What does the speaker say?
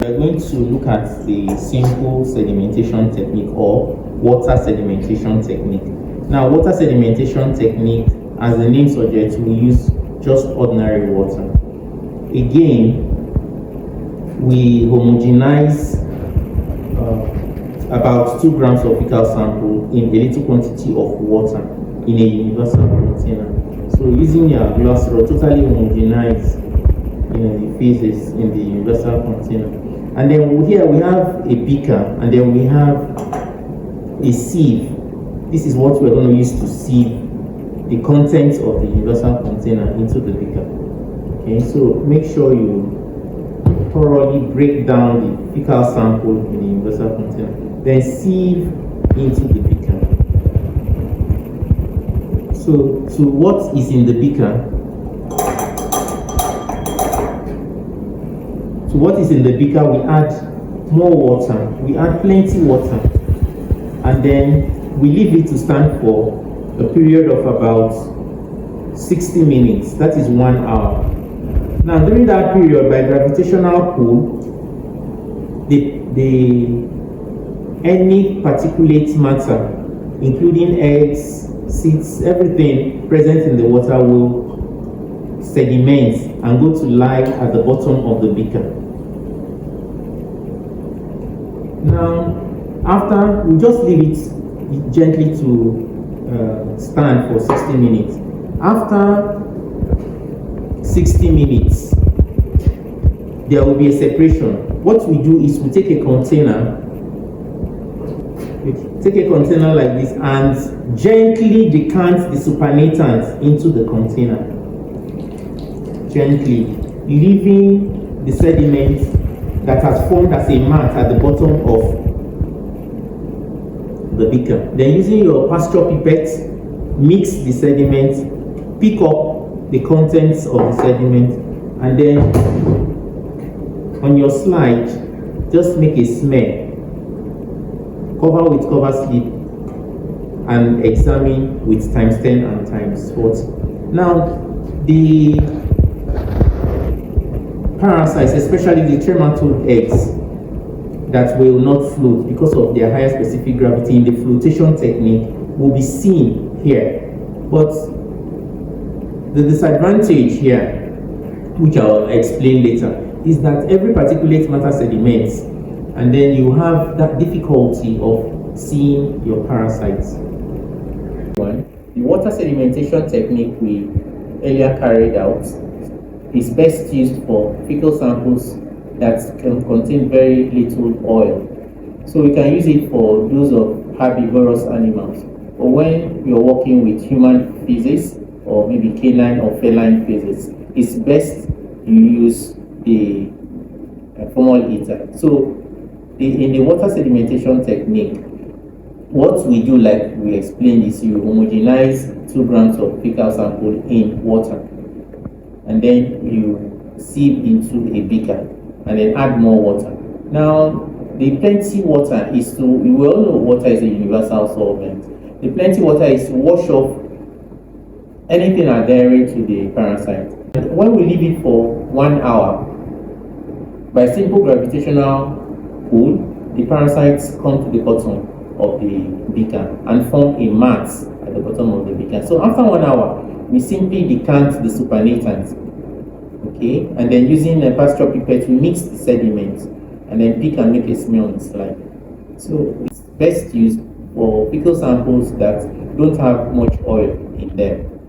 We're going to look at the simple sedimentation technique or water sedimentation technique. Now, water sedimentation technique, as the name suggests, we use just ordinary water. Again, we homogenize about 2 grams of fecal sample in a little quantity of water in a universal container. So using your glass rod, totally homogenize the faeces in the universal container. And then here we have a beaker, and then we have a sieve. This is what we're going to use to sieve the contents of the universal container into the beaker. Okay, so make sure you thoroughly break down the fecal sample in the universal container, then sieve into the beaker. So to what is in the beaker, we add more water. We add plenty water, and then we leave it to stand for a period of about 60 minutes. That is 1 hour. Now, during that period, by gravitational pull, any particulate matter, including eggs, seeds, everything present in the water will sediment and go to lie at the bottom of the beaker. Now, after, we just leave it gently to stand for 60 minutes. After 60 minutes, there will be a separation. What we do is we take a container like this and gently decant the supernatant into the container. Gently, leaving the sediment that has formed as a mat at the bottom of the beaker. Then using your pasture pipette, mix the sediment, pick up the contents of the sediment, and then on your slide, just make a smear. Cover with cover slip and examine with times 10 and times 40. Now, the parasites, especially the trematode eggs that will not float because of their higher specific gravity in the flotation technique, will be seen here. But the disadvantage here, which I'll explain later, is that every particulate matter sediments, and then you have that difficulty of seeing your parasites. The water sedimentation technique we earlier carried out is best used for fecal samples that can contain very little oil. So we can use it for those of herbivorous animals, or when you're working with human faeces or maybe canine or feline faeces, it's best you use the formal ether. So in the water sedimentation technique, what we do, like we explained, is you homogenize 2 grams of fecal sample in water, and then you sieve into a beaker, and then add more water. Now, the plenty water is to, we all know water is a universal solvent. The plenty water is to wash off anything adhering to the parasite. And when we leave it for 1 hour, by simple gravitational pull, the parasites come to the bottom of the beaker and form a mat at the bottom of the beaker. So after 1 hour, we simply decant the supernatant, okay, and then using a pasture pipette, we mix the sediment and then pick and make a smear on the slide. So it's best used for fecal samples that don't have much oil in them.